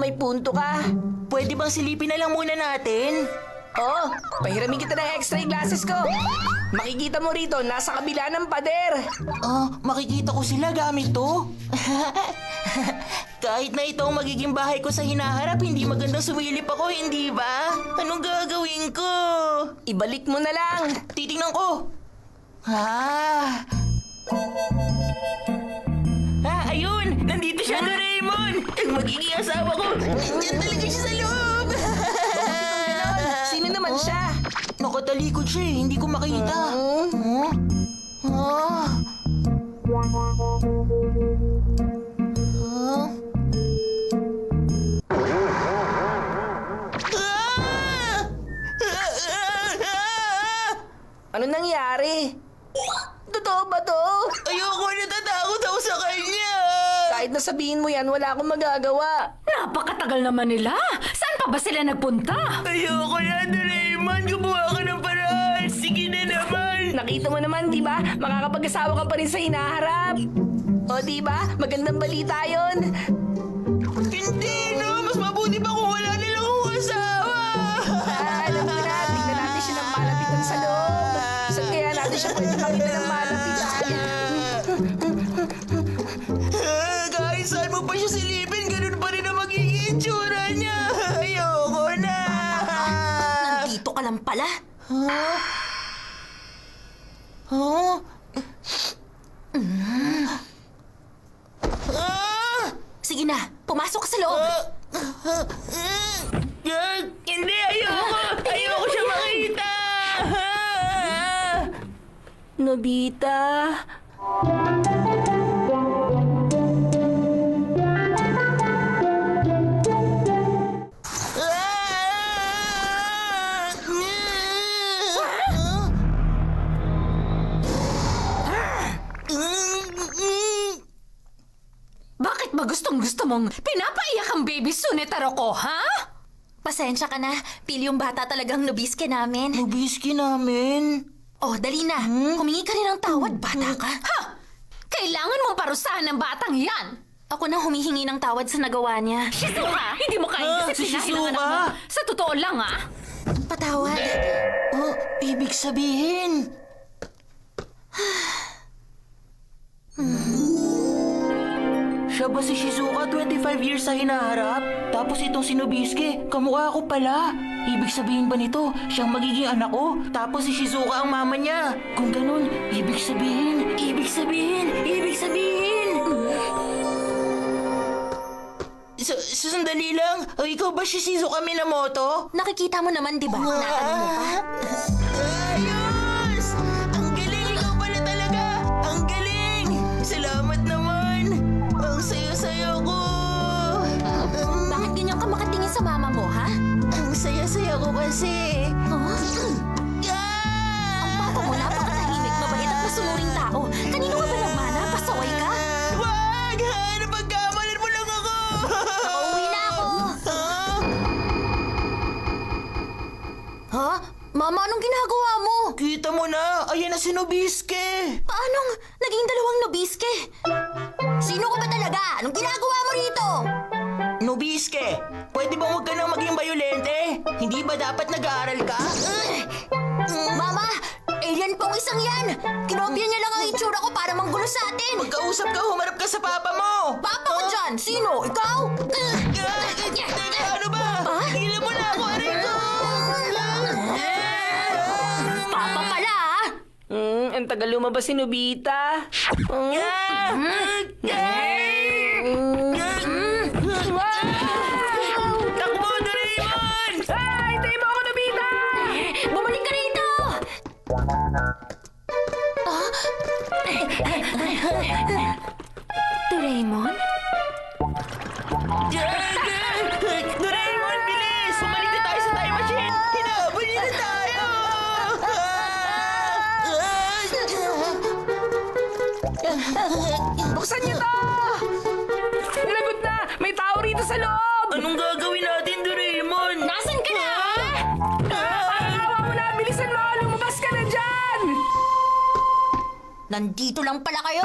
may punto ka. Pwede bang silipin na lang muna natin? Oh, pahiramin kita ng extra glasses ko. Makikita mo rito, nasa kabila ng pader. Makikita ko sila gamit to. Kahit na ito ang magiging bahay ko sa hinaharap, hindi magandang sumilip ako, hindi ba? Anong gagawin ko? Ibalik mo na lang. Titingnan ko. Ayun! Nandito siya, Doraemon! Ang magiging asawa ko! Nandiyan talaga siya sa loob! Sino naman siya? Nakatalikod siya eh, hindi ko makita. Ano nangyari? Totoo ba to? Ayoko, natatakot ako sa kanya! Kahit nasabihin mo yan, wala akong magagawa. Napakatagal naman nila. Saan pa ba sila nagpunta? Ayoko na, Doraemon! Gumawa ka ng paraan! Sige na naman! Nakita mo naman, di ba? Makakapag-asawa ka pa rin sa hinaharap. O, di ba? Magandang balita yon. Hindi, no! Mas mabuti pa kung wala nilang akong asawa! Alam mo na, tignan natin siya ng malapitan sa loob. Saan kaya natin siya pwede makita ng malapitan? Kahit saan mo pa siya silipin, ganun pa rin ang magiging itsura niya! Ayoko na! Nandito ka lang pala. Sige na, pumasok ka sa loob. Hindi, ayoko! Ayoko siya makita! Nobita. Bakit ba gustong-gusto mong pinapaiyak ang baby Sunetaro ko, ha? Pasensya ka na. Pili yung bata talagang nubiske namin. Nubiski namin. Oh, dali na. Humingi ka rin ng tawad, bata ka. Ha? Kailangan mong parusahan ng batang yan. Ako na humihingi ng tawad sa nagawa niya. Shizuka, hindi mo kaya si disiplinahin ang Shizuka. anak mo. Sa totoo lang, ha? Patawad. Ibig sabihin... Siya ba si Shizuka 25 years sa hinaharap? Tapos itong si Nobiske, kamukha ko pala. Ibig sabihin ba nito, siyang magiging anak ko? Tapos si Shizuka ang mama niya. Kung ganun, ibig sabihin... Sandali lang. Ikaw ba si Shizuka Minamoto? Nakikita mo naman, di ba? Natanong mo pa. Ayos! Ang galing! Ikaw pala talaga! Ang galing! Salamat naman! Ang saya-saya ko! Bakit ganyan ka makatingin sa mama mo, ha? Ang saya-saya ko kasi! Ang papa mo napakatahimik, mabait at masunuring tao. Kanino ka ba nagmana? Pasaway ka? Wag! Napagkamalan mo lang ako! Pauwi na ako. Ha? Mama, anong ginagawa mo? Kita mo na! Ayan na si Nobiske! Paanong naging dalawang nobiske? Sino ka ba talaga? Anong ginagawa mo rito? Nobiske! Pwede bang huwag ka nang maging bayolente? Hindi ba dapat nag-aaral ka? Mama, alien pong isang yan. Kinopya niya lang ang itsura ko para manggulo sa atin. Magkausap ka, humarap ka sa papa mo! Papa ko dyan! Sino? Ikaw? Teka, ano ba? Higilan mo na ako, aray ko! Papa pala, ha? Ang tagal lumabas si Nobita. Takbo, Doraemon! Hintayin mo ako, Nobita! Bumalik ka rito! Doraemon? Doraemon, bilis! Bumalik na tayo sa time machine! Hinahabol niya na tayo! Buksan niyo to! Nilagot na! May tao rito sa loob! Anong gagawin natin, Doraemon? Nasaan ka na? Awa mo na! Bilisan mo! Lumabas ka na dyan! Nandito lang pala kayo.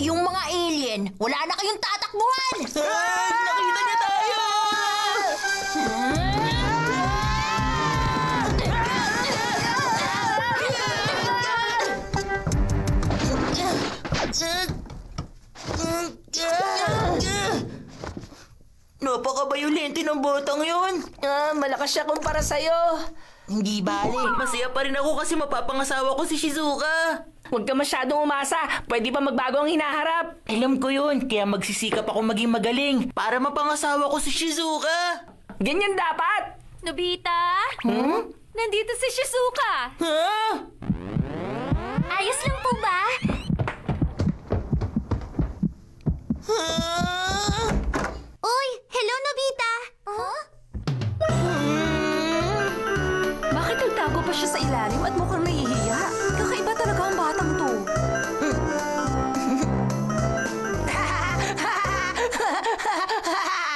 Kayong mga alien, wala na kayong tatakbuhan! Ay, nakita niya tayo! Napaka-bayolente ng botang yun. Malakas siya kumpara sa'yo. Hindi bale. Masaya pa rin ako kasi mapapangasawa ko si Shizuka. Huwag ka masyadong umasa. Pwede pa magbago ang hinaharap. Alam ko yun, kaya magsisikap ako maging magaling para mapangasawa ko si Shizuka. Ganyan dapat. Nobita? Nandito si Shizuka. Ha? Ayos lang po ba? Ha?